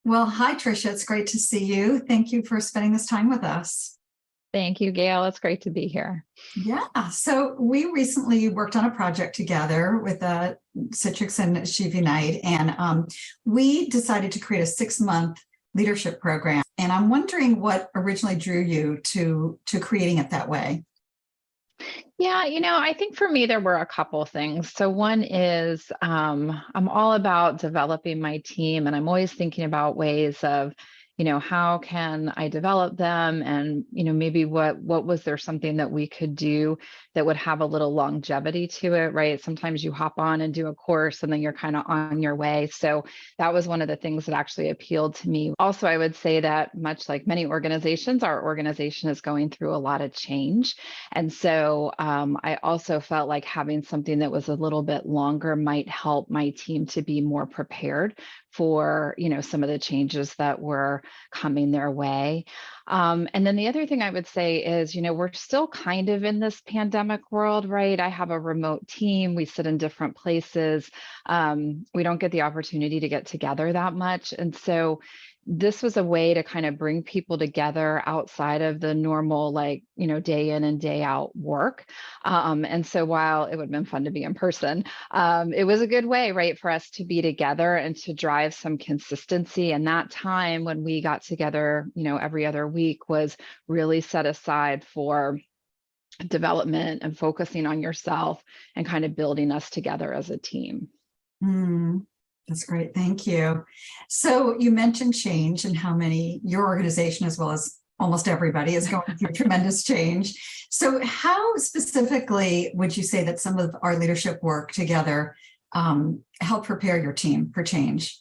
Well, hi, Tricia. It's great to see you. Thank you for spending this time with us. Thank you, Gail. It's great to be here. Yeah, so we recently worked on a project together with Citrix and AchieveUnite, and we decided to create a 6-month leadership program. And I'm wondering what originally drew you to creating it that way. Yeah, I think for me, there were a couple things. So one is I'm all about developing my team, and I'm always thinking about ways of, how can I develop them? And, maybe what was there something that we could do that would have a little longevity to it, right? Sometimes you hop on and do a course and then you're kind of on your way. So that was one of the things that actually appealed to me. Also, I would say that much like many organizations, our organization is going through a lot of change. And so I also felt like having something that was a little bit longer might help my team to be more prepared for, some of the changes that were coming their way. And then the other thing I would say is, we're still kind of in this pandemic world, right? I have a remote team. We sit in different places. We don't get the opportunity to get together that much. And so this was a way to kind of bring people together outside of the normal, day in and day out work. And so while it would have been fun to be in person, it was a good way, right, for us to be together and to drive some consistency. And that time when we got together, every other week was really set aside for development and focusing on yourself and kind of building us together as a team. That's great. Thank you. So you mentioned change and how many your organization, as well as almost everybody, is going through tremendous change. So how specifically would you say that some of our leadership work together help prepare your team for change?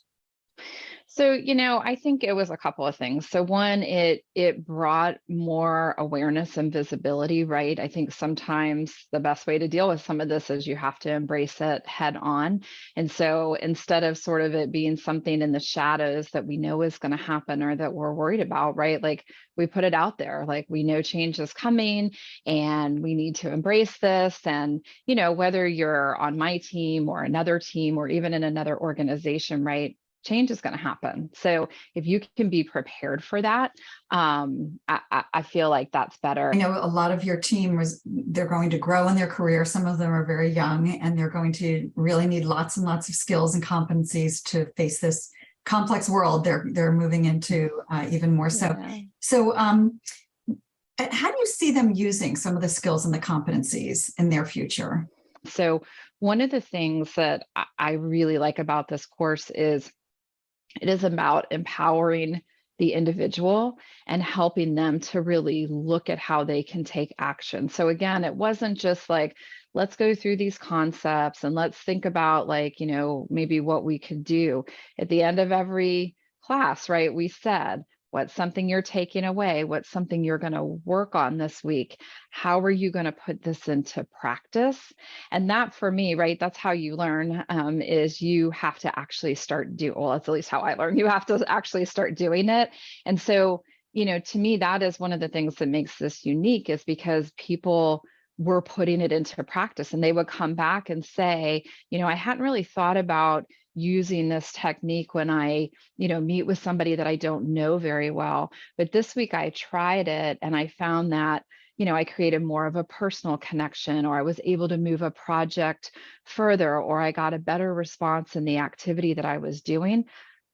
So, I think it was a couple of things. So one, it brought more awareness and visibility, right? I think sometimes the best way to deal with some of this is you have to embrace it head on. And so instead of sort of it being something in the shadows that we know is going to happen or that we're worried about, right? Like we put it out there, like we know change is coming and we need to embrace this. And, whether you're on my team or another team or even in another organization, right? Change is going to happen. So if you can be prepared for that, I feel like that's better. I know a lot of your team they're going to grow in their career. Some of them are very young and they're going to really need lots and lots of skills and competencies to face this complex world they're moving into even more so. Yeah. So how do you see them using some of the skills and the competencies in their future? So one of the things that I really like about this course is it is about empowering the individual and helping them to really look at how they can take action. So again, it wasn't just like, let's go through these concepts and let's think about maybe what we could do. At the end of every class, right, we said, what's something you're taking away? What's something you're going to work on this week? How are you going to put this into practice? And that for me, right, that's how you learn is you have to actually start well, that's at least how I learn. You have to actually start doing it. And so, to me, that is one of the things that makes this unique is because people were putting it into practice and they would come back and say, I hadn't really thought about using this technique when I, meet with somebody that I don't know very well. But this week I tried it and I found that, I created more of a personal connection, or I was able to move a project further, or I got a better response in the activity that I was doing.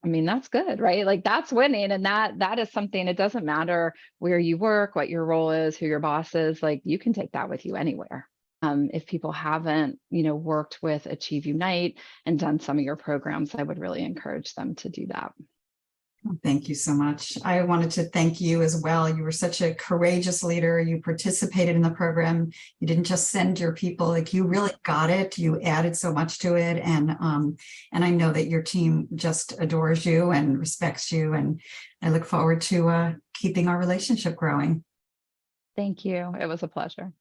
I mean, that's good, right? Like that's winning. And that is something, it doesn't matter where you work, what your role is, who your boss is, like you can take that with you anywhere. If people haven't, worked with AchieveUnite and done some of your programs, I would really encourage them to do that. Thank you so much. I wanted to thank you as well. You were such a courageous leader. You participated in the program. You didn't just send your people, like you really got it. You added so much to it. And I know that your team just adores you and respects you. And I look forward to keeping our relationship growing. Thank you. It was a pleasure.